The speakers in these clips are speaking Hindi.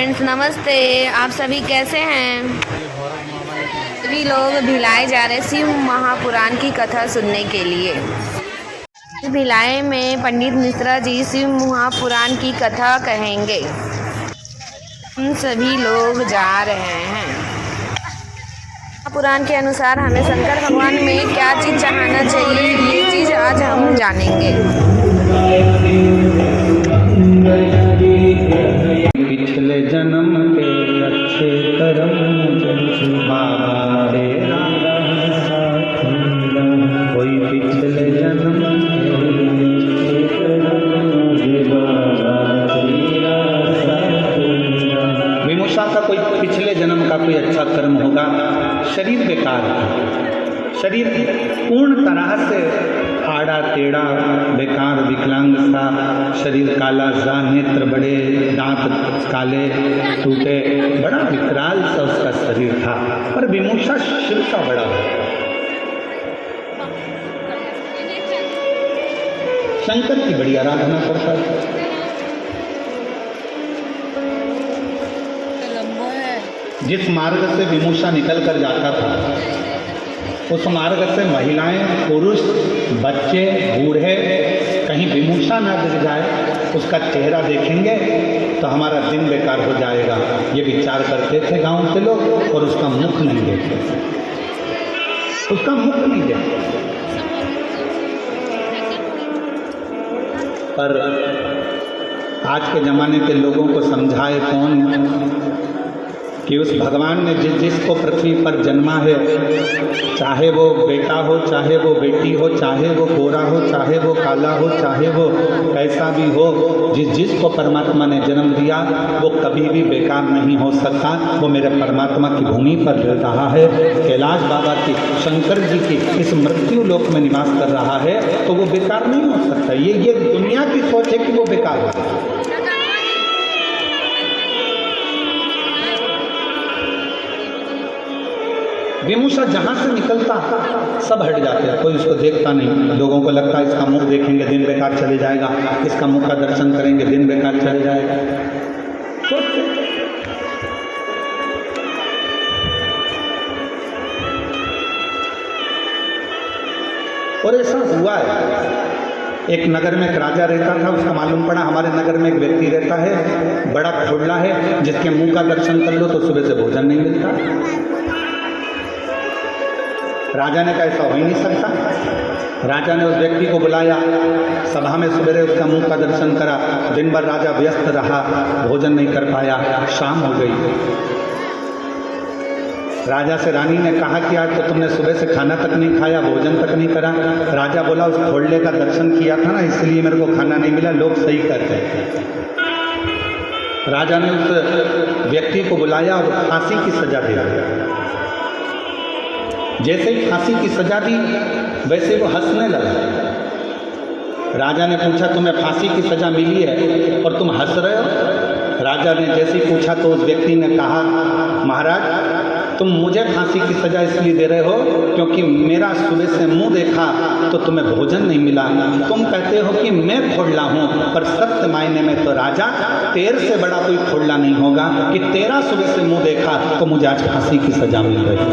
फ्रेंड्स, नमस्ते। आप सभी कैसे हैं? सभी लोग भिलाई जा रहे शिव महापुराण की कथा सुनने के लिए। भिलाई में पंडित मिश्रा जी शिव महापुराण की कथा कहेंगे। हम सभी लोग जा रहे हैं। पुराण के अनुसार हमें शंकर भगवान में क्या चीज़ चाहना चाहिए, ये चीज़ आज हम जानेंगे। पिछले जन्म के अच्छे कर्म बाबा रे कोई पिछले जन्म विमुषा का कोई पिछले जन्म का कोई अच्छा कर्म होगा। शरीर बेकार है, शरीर पूर्ण तरह से आड़ा टेढ़ा बेकार विकलांग सा शरीर, काला सा, नेत्र बड़े, दांत काले टूटे, बड़ा विकराल सा उसका शरीर था। पर विमुषा शिव का बड़ा है, शंकर की बड़ी आराधना करता था। जिस मार्ग से विमुषा निकल कर जाता था उस मार्ग से महिलाएं, पुरुष, बच्चे, बूढ़े कहीं विमुषा ना दिख जाए, उसका चेहरा देखेंगे तो hमारा दिन बेकार हो जाएगा, ये विचार करते थे गांव के लोग। और उसका मुख नहीं देखते, उसका मुख नहीं देखते। पर आज के ज़माने के लोगों को समझाए कौन कि उस भगवान ने जिसको पृथ्वी पर जन्मा है, चाहे वो बेटा हो, चाहे वो बेटी हो, चाहे वो गोरा हो, चाहे वो काला हो, चाहे वो कैसा भी हो, जिसको परमात्मा ने जन्म दिया वो कभी भी बेकार नहीं हो सकता। वो मेरे परमात्मा की भूमि पर रह रहा है, कैलाश बाबा की, शंकर जी की इस मृत्यु लोक में निवास कर रहा है, तो वो बेकार नहीं हो सकता। ये दुनिया की सोच है कि वो बेकार हो। विमुषा जहाँ से निकलता सब हट जाते हैं, कोई उसको देखता नहीं। लोगों को लगता है इसका मुख देखेंगे दिन बेकार चले जाएगा, इसका मुख का दर्शन करेंगे दिन बेकार चले जाएगा। और ऐसा हुआ है। एक नगर में एक राजा रहता था, उसका मालूम पड़ा हमारे नगर में एक व्यक्ति रहता है, बड़ा खोड़ला है, जिसके मुंह का दर्शन कर लो तो सुबह से भोजन नहीं मिलता। राजा ने कहा ऐसा हो ही नहीं सकता। राजा ने उस व्यक्ति को बुलाया, सभा में सवेरे उसका मुंह का दर्शन करा। दिन भर राजा व्यस्त रहा, भोजन नहीं कर पाया, शाम हो गई। राजा से रानी ने कहा कि आज तो तुमने सुबह से खाना तक नहीं खाया, भोजन तक नहीं करा। राजा बोला उस खोड़ले का दर्शन किया था ना, इसलिए मेरे को खाना नहीं मिला, लोग सही कहते हैं। राजा ने उस व्यक्ति को बुलाया और फांसी की सजा दे दी। जैसे ही फांसी की सजा दी वैसे वो हंसने लगा। राजा ने पूछा तुम्हें फांसी की सजा मिली है और तुम हंस रहे हो? राजा ने जैसे ही पूछा तो उस व्यक्ति ने कहा महाराज तुम मुझे फांसी की सजा इसलिए दे रहे हो क्योंकि मेरा सुबह से मुंह देखा तो तुम्हें भोजन नहीं मिला। तुम कहते हो कि मैं खोड़ला हूँ, पर सत्य मायने में तो राजा तेरे से बड़ा कोई खोड़ला नहीं होगा कि तेरा सुबह से मुंह देखा तो मुझे आज फांसी की सजा मिल रही है।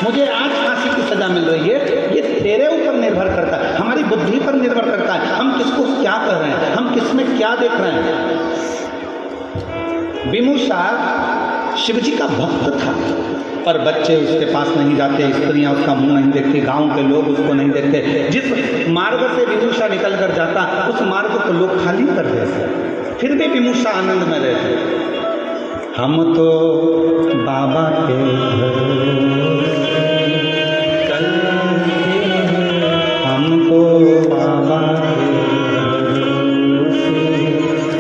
मुझे आज फांसी की सजा मिल रही है। ये तेरे ऊपर निर्भर करता है, हमारी बुद्धि पर निर्भर करता है, हम किसको क्या कर रहे हैं, हम किसमें क्या देख रहे हैं। विमुषा शिव जी का भक्त था, पर बच्चे उसके पास नहीं जाते, स्त्रियां उसका मुंह नहीं देखती, गांव के लोग उसको नहीं देखते। जिस मार्ग से विमुषा निकल कर जाता उस मार्ग को लोग खाली कर देते, फिर भी विमुषा आनंद में रहते। हम तो बाबा के हमको बाबा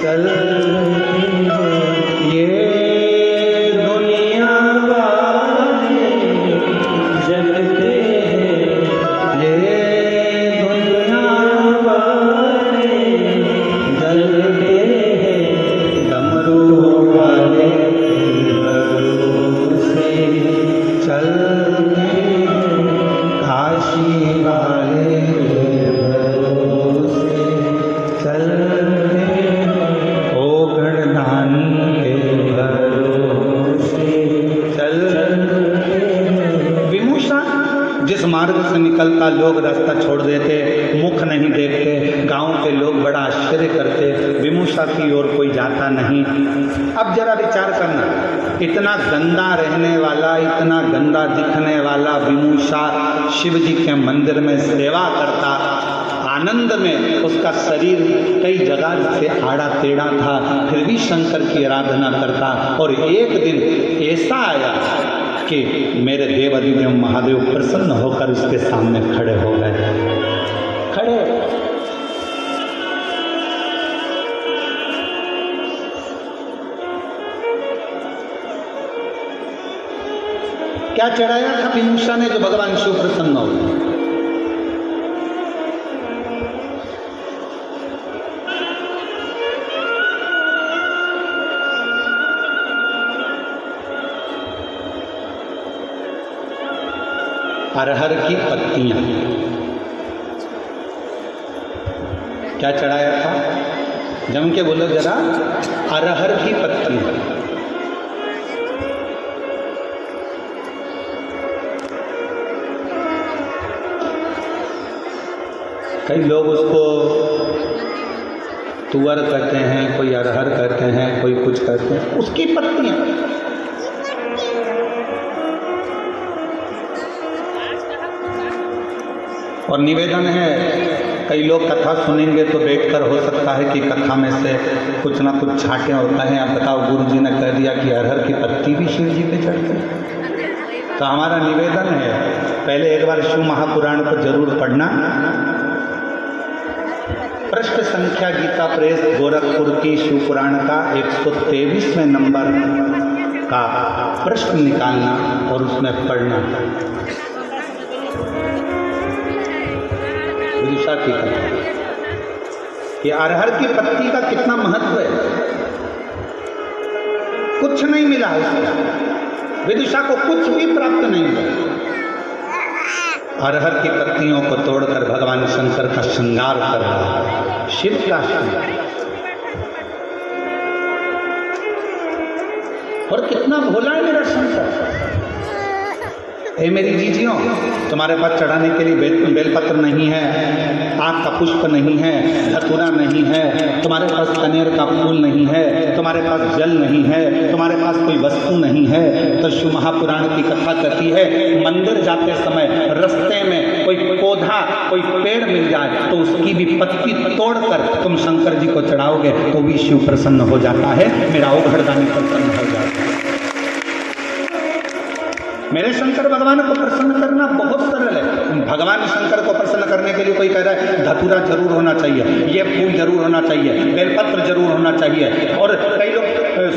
चल ये दुनिया वाले जगते हैं, ये दुनिया वाले जगते हैं, डमरू वाले से चलते काशी वाले चलते, विमुषा की ओर कोई जाता नहीं। अब जरा विचार करना, इतना गंदा रहने वाला, इतना गंदा दिखने वाला विमुषा शिव जी के मंदिर में सेवा करता, आनंद में उसका शरीर कई जगह से आड़ा टेढ़ा था, फिर भी शंकर की आराधना करता। और एक दिन ऐसा आया कि मेरे देव अधिदेव महादेव प्रसन्न होकर उसके सामने खड़े हो गए। खड़े क्या चढ़ाया था विमुषा ने जो भगवान शिव प्रसन्न हो गए? अरहर की पत्तियां। क्या चढ़ाया था? जम के बोलो जरा। अरहर की पत्तियां। कई लोग उसको तुअर कहते हैं, कोई अरहर कहते हैं, कोई कुछ कहते हैं, उसकी पत्तियां। और निवेदन है, कई लोग कथा सुनेंगे तो बैठकर हो सकता है कि कथा में से कुछ ना कुछ छाटे होता है। आप बताओ, गुरु जी ने कह दिया कि अरहर की पत्ती भी शिव जी पे चढ़ती है। तो हमारा निवेदन है, पहले एक बार शिव महापुराण को जरूर पढ़ना। पृष्ठ संख्या गीता प्रेस गोरखपुर की शिव पुराण का 123वें नंबर का प्रश्न निकालना और उसमें पढ़ना। विदिशा की कथा, ये अरहर की पत्ती का कितना महत्व है। कुछ नहीं मिला उसको, विदिशा को कुछ भी प्राप्त नहीं हुआ। अरहर की पत्तियों को तोड़कर भगवान शंकर का श्रृंगार कर रहा है, शिव का श्रृंगार। और कितना भोला है मेरा शंकर। हे मेरी जीजियों, तुम्हारे पास चढ़ाने के लिए बेलपत्र नहीं है, आग का पुष्प नहीं है, धतूरा नहीं है, तुम्हारे पास कनेर का फूल नहीं है, तुम्हारे पास जल नहीं है, तुम्हारे पास कोई वस्तु नहीं है, तो शिव महापुराण की कथा कहती है, मंदिर जाते समय रास्ते में कोई पौधा, कोई पेड़ मिल जाए तो उसकी भी पत्ती तोड़कर तुम शंकर जी को चढ़ाओगे तो भी शिव प्रसन्न हो जाता है, मेरा ओघड़दानी प्रसन्न हो जाता है। मेरे शंकर भगवान को प्रसन्न करना बहुत सरल है। भगवान शंकर को प्रसन्न करने के लिए कोई कह रहा है धतूरा जरूर होना चाहिए, ये फूल जरूर होना चाहिए, बेलपत्र जरूर होना चाहिए। और कई लोग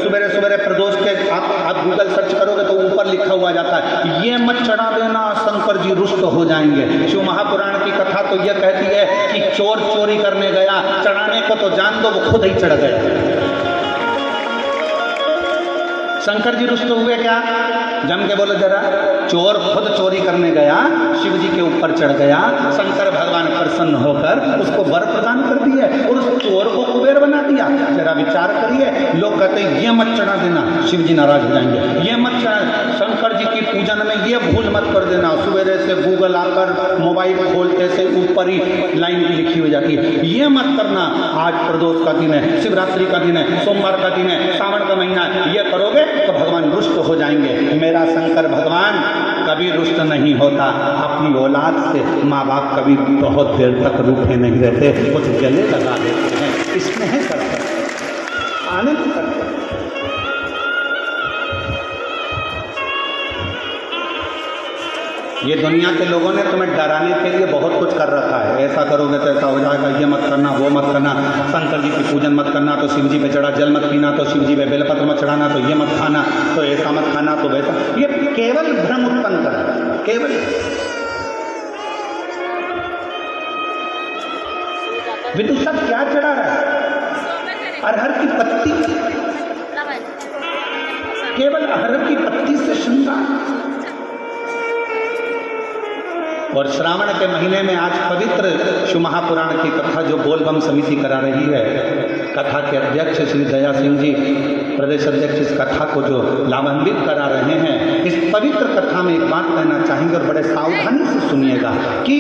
सुबेरे सुबेरे प्रदोष के आप गूगल सर्च करोगे तो ऊपर लिखा हुआ जाता है, ये मत चढ़ा देना, शंकर जी रुष्ट हो जाएंगे। शिव महापुराण की कथा तो यह कहती है कि चोर चोरी करने गया, चढ़ाने को तो जान दो, वो खुद ही चढ़ गया। शंकर जी रुष्ट हुए क्या? जम के बोलो जरा। चोर खुद चोरी करने गया, शिव जी के ऊपर चढ़ गया, शंकर भगवान प्रसन्न होकर उसको वर प्रदान कर दिए और उस चोर को कुबेर बना दिया। जरा विचार करिए, लोग कहते हैं ये मत चढ़ा देना, शिव जी नाराज हो जाएंगे, ये मत चढ़ा, शंकर जी की पूजन में ये भूल मत कर देना। सुबेरे से गूगल आकर मोबाइल खोलते से ऊपर ही लाइन लिखी हो जाती है, ये मत करना, आज प्रदोष का दिन है, शिवरात्रि का दिन है, सोमवार का दिन है, सावन का महीना है, ये करोगे तो भगवान रुष्ट हो जाएंगे। मेरा शंकर भगवान कभी रुष्ट नहीं होता। अपनी औलाद से माँ बाप कभी बहुत देर तक रूठे नहीं रहते, कुछ गले लगा देते हैं, स्नेह करते हैं, आनंद करते हैं। ये दुनिया के लोगों ने तुम्हें डराने के लिए बहुत कुछ कर रखा है, ऐसा करोगे तो ऐसा हो जाएगा, ये मत करना, वो मत करना, शंकर जी की पूजन मत करना तो शिव जी पे चढ़ा, जल मत पीना तो शिव जी पे, बेलपत्र मत चढ़ाना तो ये मत खाना, तो ऐसा मत खाना तो वैसा। ये केवल भ्रम उत्पन्न कर रहा है, केवल। विदुषा क्या चढ़ा रहा है? अरहर की पत्ती, केवल अरहर की पत्ती से श्रृंगार। और श्रावण के महीने में आज पवित्र शिव महापुराण की कथा जो बोलबम समिति करा रही है, कथा के अध्यक्ष श्री दया सिंह जी प्रदेश अध्यक्ष इस कथा को जो लाभान्वित करा रहे हैं, इस पवित्र कथा में एक बात कहना चाहेंगे और बड़े सावधानी से सुनिएगा कि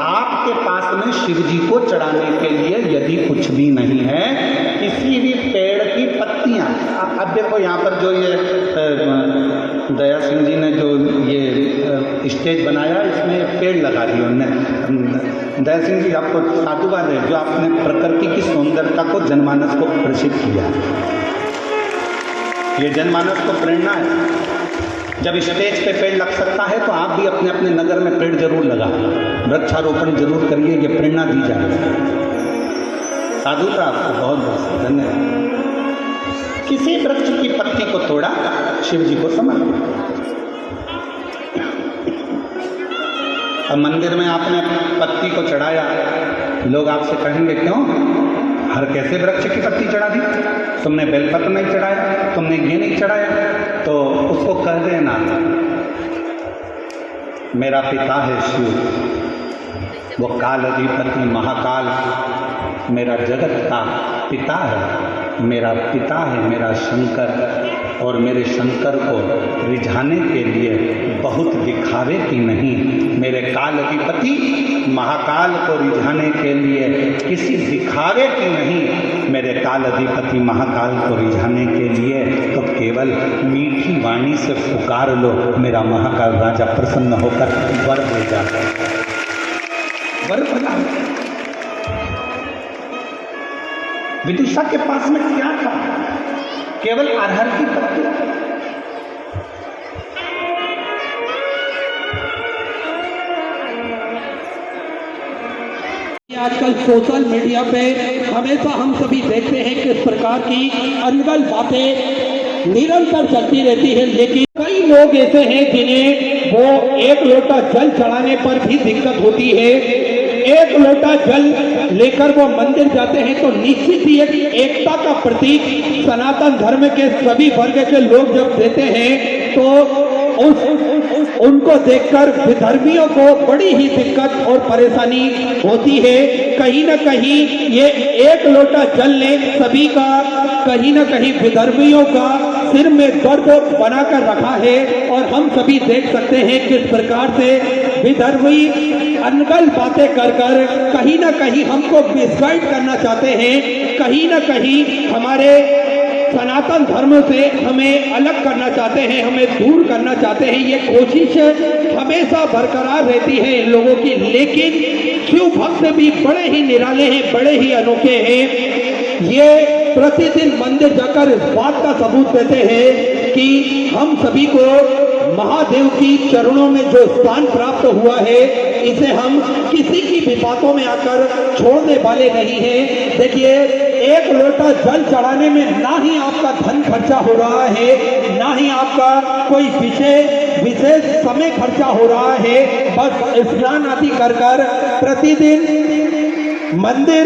आपके पास में शिव जी को चढ़ाने के लिए यदि कुछ भी नहीं है, किसी भी पेड़ की पत्तियां, अब देखो यहाँ पर जो ये दया सिंह जी ने जो ये स्टेज बनाया, इसमें पेड़ लगा दिए उन्होंने। दया सिंह जी आपको साधुवाद है जो आपने प्रकृति की सुंदरता को जनमानस को प्रसिद्ध किया। ये जनमानस को प्रेरणा है। जब स्टेज पे पेड़ लग सकता है तो आप भी अपने अपने नगर में पेड़ जरूर लगा, वृक्षारोपण जरूर करिए, ये प्रेरणा दी जाए। साधुता आपको बहुत बहुत धन्यवाद। किसी वृक्ष की पत्ती को तोड़ा, शिव जी को समर्पित। अब मंदिर में आपने पत्ती को चढ़ाया, लोग आपसे कहेंगे क्यों, हर कैसे वृक्ष की पत्ती चढ़ा दी, तुमने बेलपत्र नहीं चढ़ाया, तुमने ये नहीं चढ़ाया। तो उसको कह देना, मेरा पिता है शिव, वो काल अधिपति महाकाल मेरा जगत का पिता है, मेरा पिता है मेरा शंकर। और मेरे शंकर को रिझाने के लिए बहुत दिखावे की नहीं, मेरे काल अधिपति महाकाल को रिझाने के लिए किसी दिखावे की नहीं, मेरे काल अधिपति महाकाल को रिझाने के लिए तो केवल मीठी वाणी से पुकार लो, मेरा महाकाल राजा प्रसन्न होकर वर दे जाता है। वर बना। विदिशा के पास में क्या था, केवल अरहर की पत्ती। आजकल सोशल मीडिया पे हमेशा हम सभी देखते हैं कि इस प्रकार की अनगल बातें निरंतर चलती रहती है, लेकिन कई लोग ऐसे हैं जिन्हें वो एक लोटा जल चढ़ाने पर भी दिक्कत होती है। एक लोटा जल लेकर वो मंदिर जाते हैं तो निश्चित ही एक एकता का प्रतीक सनातन धर्म के सभी वर्ग के लोग जब देते हैं तो उनको देखकर विधर्मियों को बड़ी ही दिक्कत और परेशानी होती है। कहीं न कहीं ये एक लोटा जल ने सभी का कहीं न कहीं विधर्मियों का सिर में दर्द बनाकर रखा है, और हम सभी देख सकते हैं किस प्रकार से विधर्मी अनगल बातें कर कर कहीं न कहीं हमको मिसगाइड करना चाहते हैं, कहीं न कहीं हमारे सनातन धर्म से हमें अलग करना चाहते हैं, हमें दूर करना चाहते हैं। ये कोशिश हमेशा बरकरार रहती है इन लोगों की, लेकिन शिव भक्त भी बड़े ही निराले हैं, बड़े ही अनोखे हैं। ये प्रतिदिन मंदिर जाकर इस बात का सबूत देते हैं कि हम सभी को महादेव की चरणों में जो स्थान प्राप्त हुआ है, इसे हम किसी की भी बातों में आकर छोड़ने वाले नहीं हैं। देखिए, एक लोटा जल चढ़ाने में ना ही आपका धन खर्चा हो रहा है, ना ही आपका कोई विशेष समय खर्चा हो रहा है। बस स्नान आदि कर प्रतिदिन मंदिर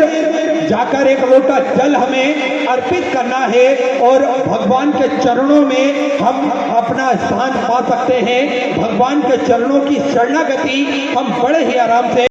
जाकर एक लोटा जल हमें अर्पित करना है और भगवान के चरणों में हम अपना स्थान पा सकते हैं। भगवान के चरणों की शरणागति हम बड़े ही आराम से